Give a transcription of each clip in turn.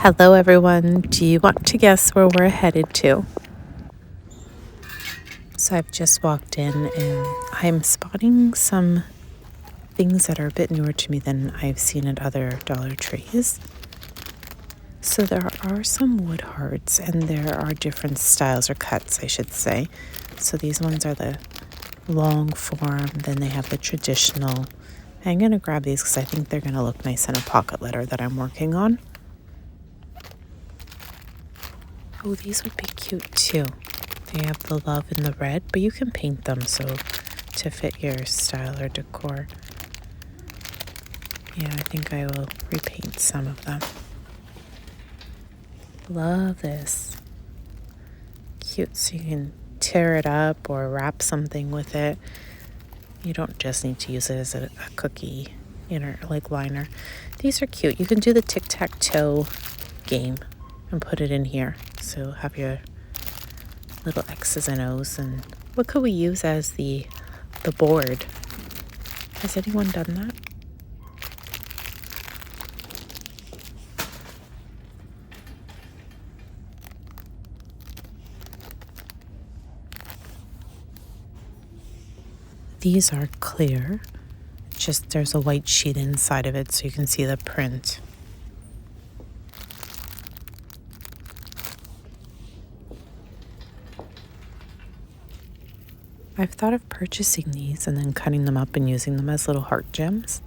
Hello everyone, do you want to guess where we're headed to? So I've just walked in and I'm spotting some things that are a bit newer to me than I've seen at other Dollar Trees. So there are some wood hearts and there are different styles or cuts, I should say. So these ones are the long form, then they have the traditional. I'm going to grab these because I think they're going to look nice in a pocket letter that I'm working on. Oh, these would be cute too. They have the love in the red, but you can paint them so to fit your style or decor. Yeah, I think I will repaint some of them. Love this. Cute, so you can tear it up or wrap something with it. You don't just need to use it as a cookie inner like liner. These are cute. You can do the tic-tac-toe game and put it in here. So have your little X's and O's. And what could we use as the board? Has anyone done that? These are clear. Just there's a white sheet inside of it so you can see the print. I've thought of purchasing these and then cutting them up and using them as little heart gems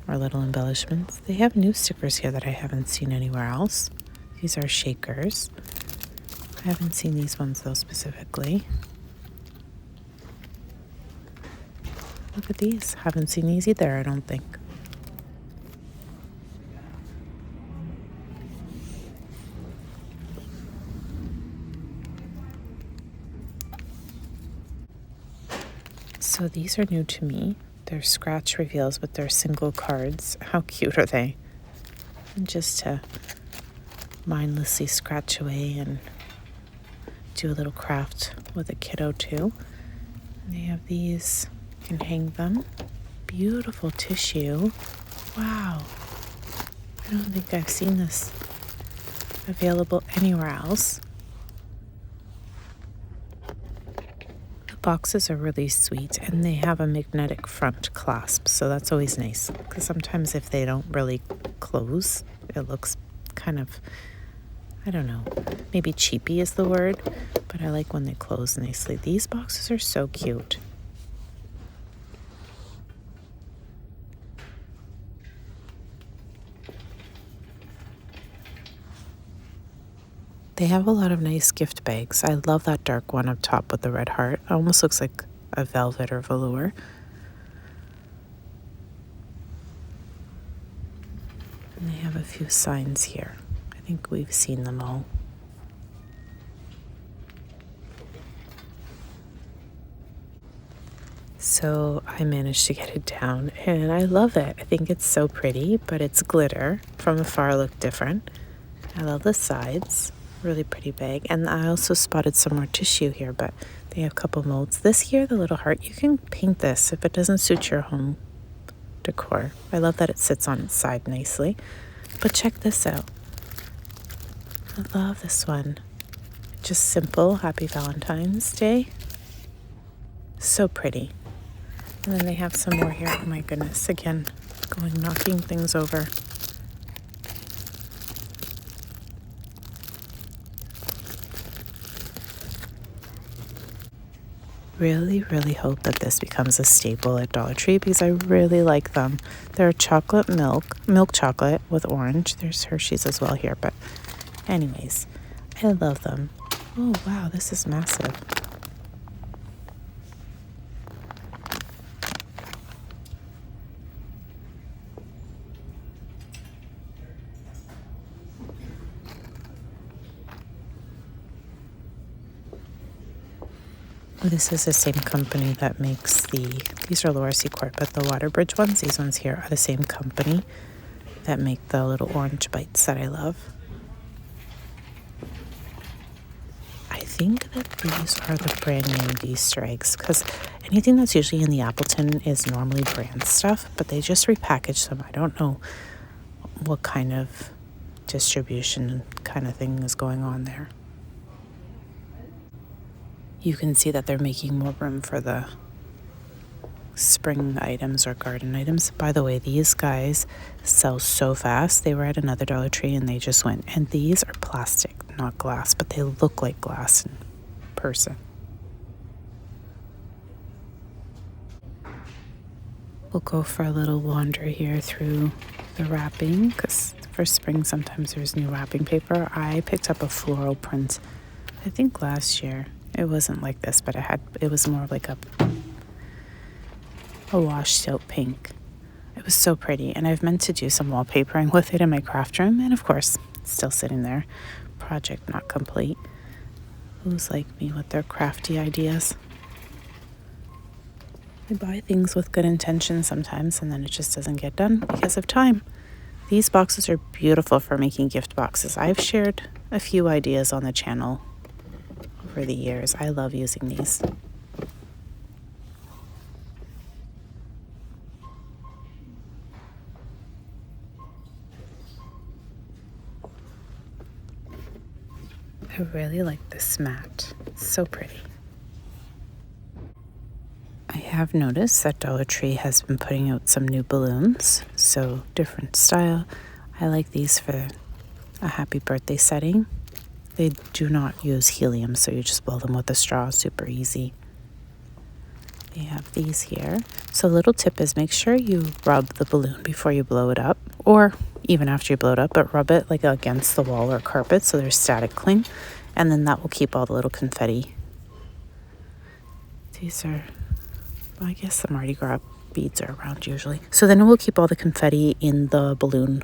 or little embellishments. They have new stickers here that I haven't seen anywhere else. These are shakers. I haven't seen these ones though specifically. Look at these. Haven't seen these either, I don't think. So these are new to me. They're scratch reveals, but they're single cards. How cute are they? And just to mindlessly scratch away and do a little craft with a kiddo too. And they have these. You can hang them. Beautiful tissue. Wow. I don't think I've seen this available anywhere else. Boxes are really sweet and they have a magnetic front clasp, so that's always nice because sometimes if they don't really close it looks kind of, I don't know, maybe cheapy is the word, but I like when they close nicely. These boxes are so cute. They have a lot of nice gift bags. I love that dark one up top with the red heart. It almost looks like a velvet or velour. And they have a few signs here. I think we've seen them all. So I managed to get it down and I love it. I think it's so pretty, but it's glitter. From afar look different. I love the sides. Really pretty bag. And I also spotted some more tissue here, but they have a couple molds. This here, the little heart, you can paint this if it doesn't suit your home decor. I love that it sits on its side nicely. But check this out. I love this one. Just simple. Happy Valentine's Day. So pretty. And then they have some more here. Oh my goodness. Again, knocking things over. Really hope that this becomes a staple at Dollar Tree because I really like them. They're chocolate milk chocolate with orange. There's Hershey's as well here, but anyways, I love them. Oh wow, this is massive. This is the same company that makes these are Laura Secord, but the Waterbridge ones, these ones here are the same company that make the little orange bites that I love. I think that these are the brand name Easter eggs because anything that's usually in the Appleton is normally brand stuff, but they just repackaged them. I don't know what kind of distribution kind of thing is going on there. You can see that they're making more room for the spring items or garden items. By the way, these guys sell so fast. They were at another Dollar Tree and they just went. And these are plastic, not glass, but they look like glass in person. We'll go for a little wander here through the wrapping, because for spring sometimes there's new wrapping paper. I picked up a floral print, I think last year. It wasn't like this, but it was more like a washed out pink. It was so pretty, and I've meant to do some wallpapering with it in my craft room, and of course it's still sitting there. Project not complete. Who's like me with their crafty ideas? I buy things with good intentions sometimes, and then it just doesn't get done because of time. These boxes are beautiful for making gift boxes. I've shared a few ideas on the channel over the years. I love using these. I really like this mat. It's so pretty. I have noticed that Dollar Tree has been putting out some new balloons, so different style. I like these for a happy birthday setting. They do not use helium, so you just blow them with a straw, super easy. They have these here. So a little tip is make sure you rub the balloon before you blow it up, or even after you blow it up, but rub it like against the wall or carpet so there's static cling, and then that will keep all the little confetti. These are, well, I guess the Mardi Gras beads are around usually. So then it will keep all the confetti in the balloon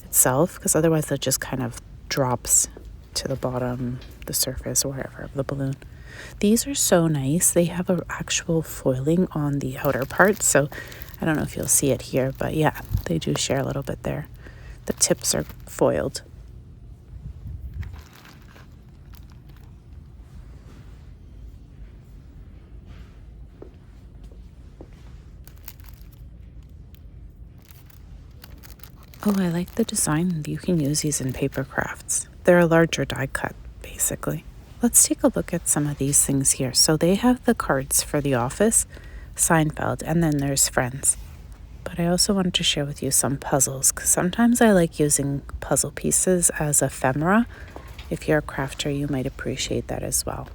itself, because otherwise it just kind of drops to the bottom, the surface, or wherever of the balloon. These are so nice. They have an actual foiling on the outer part, so I don't know if you'll see it here, but yeah, they do share a little bit there. The tips are foiled. Oh, I like the design. You can use these in paper crafts. They're a larger die cut, basically. Let's take a look at some of these things here. So they have the cards for The Office, Seinfeld, and then there's Friends. But I also wanted to share with you some puzzles, because sometimes I like using puzzle pieces as ephemera. If you're a crafter, you might appreciate that as well.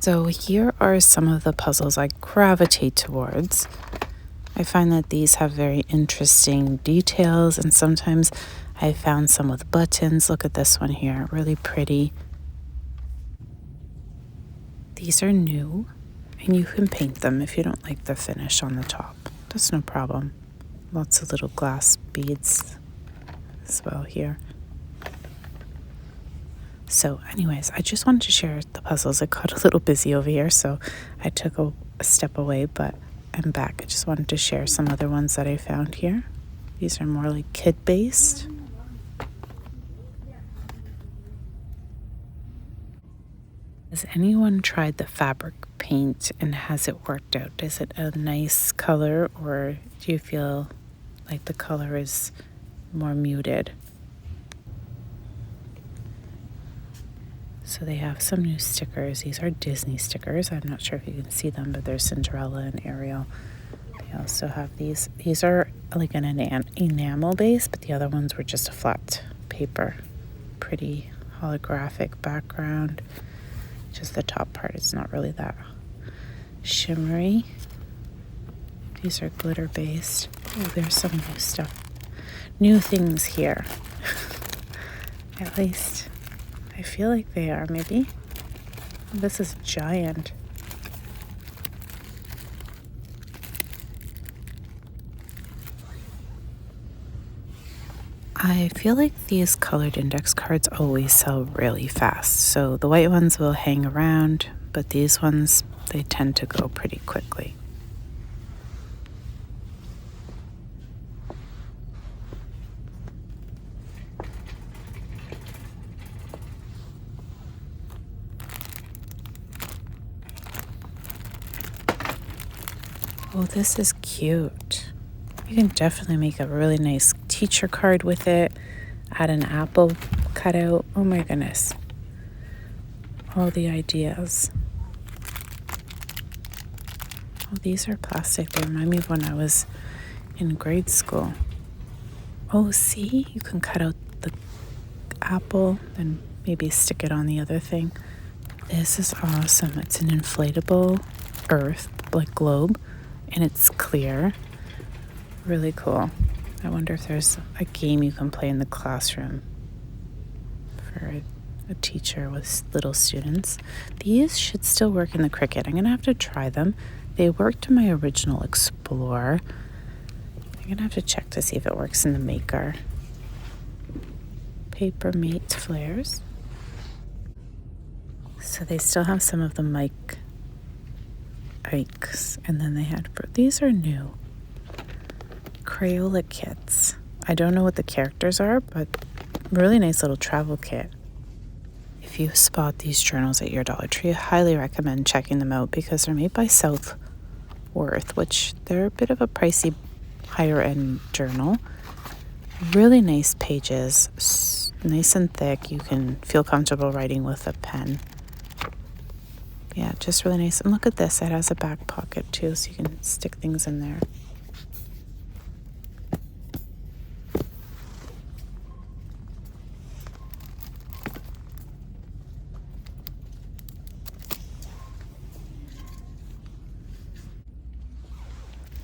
So here are some of the puzzles I gravitate towards. I find that these have very interesting details, and sometimes I found some with buttons. Look at this one here, really pretty. These are new, and you can paint them if you don't like the finish on the top. That's no problem. Lots of little glass beads as well here. So anyways, I just wanted to share the puzzles. I got a little busy over here, so I took a step away, but I'm back. I just wanted to share some other ones that I found here. These are more like kid-based. Has anyone tried the fabric paint, and has it worked out? Is it a nice color, or do you feel like the color is more muted? So they have some new stickers. These are Disney stickers. I'm not sure if you can see them, but they're Cinderella and Ariel. They also have these. These are like an enamel base, but the other ones were just a flat paper. Pretty holographic background. Just the top part is not really that shimmery. These are glitter based. Oh, there's some new stuff. New things here. At least I feel like they are, maybe. This is giant. I feel like these colored index cards always sell really fast. So the white ones will hang around, but these ones, they tend to go pretty quickly. Oh, this is cute. You can definitely make a really nice teacher card with it. Add an apple cutout. Oh my goodness. All the ideas. Oh, these are plastic. They remind me of when I was in grade school. Oh, see? You can cut out the apple and maybe stick it on the other thing. This is awesome. It's an inflatable earth, like globe, and it's clear. Really cool. I wonder if there's a game you can play in the classroom for a teacher with little students. These should still work in the Cricut. I'm going to have to try them. They worked in my original Explorer. I'm going to have to check to see if it works in the Maker. Paper Mate flares. So they still have some of the Mike Ikes, and then they had, these are new. Crayola kits. I don't know what the characters are, but really nice little travel kit. If you spot these journals at your Dollar Tree, I highly recommend checking them out because they're made by Southworth, which they're a bit of a pricey higher end journal. Really nice pages, nice and thick. You can feel comfortable writing with a pen. Yeah, just really nice. And look at this, it has a back pocket too, so you can stick things in there.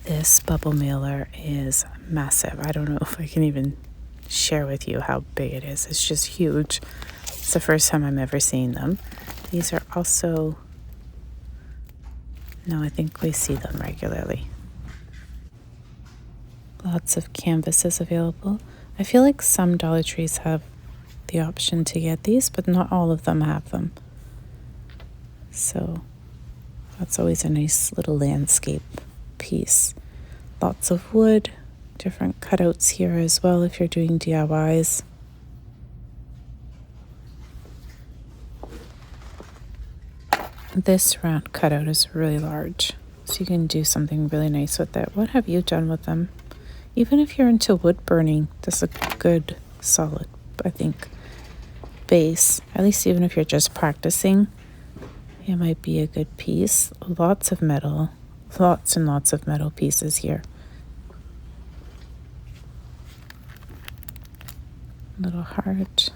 This bubble mailer is massive. I don't know if I can even share with you how big it is. It's just huge. It's the first time I'm ever seeing them. These are also, no, I think we see them regularly. Lots of canvases available. I feel like some Dollar Trees have the option to get these, but not all of them have them. So that's always a nice little landscape piece. Lots of wood, different cutouts here as well if you're doing DIYs. This round cutout is really large, so you can do something really nice with it. What have you done with them? Even if you're into wood burning, this is a good, solid, I think, base. At least even if you're just practicing, it might be a good piece. Lots of metal, lots and lots of metal pieces here. Little heart.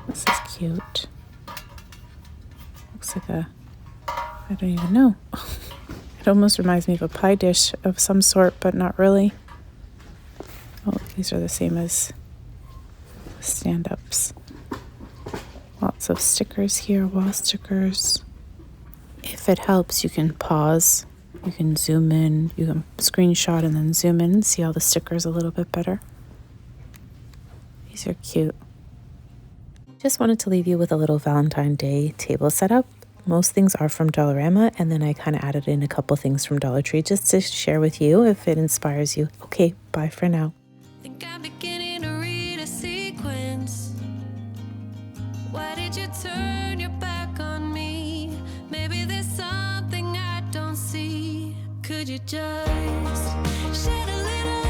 This is cute. Looks like a, I don't even know. It almost reminds me of a pie dish of some sort, but not really. Oh, these are the same as stand-ups. Lots of stickers here, wall stickers. If it helps, you can pause. You can zoom in. You can screenshot and then zoom in and see all the stickers a little bit better. These are cute. Just wanted to leave you with a little Valentine Day table setup. Most things are from Dollarama, and then I kind of added in a couple things from Dollar Tree just to share with you if it inspires you. Okay, bye for now. Think I'm beginning to read a sequence. Why did you turn your back on me? Maybe there's something I don't see. Could you just shed a little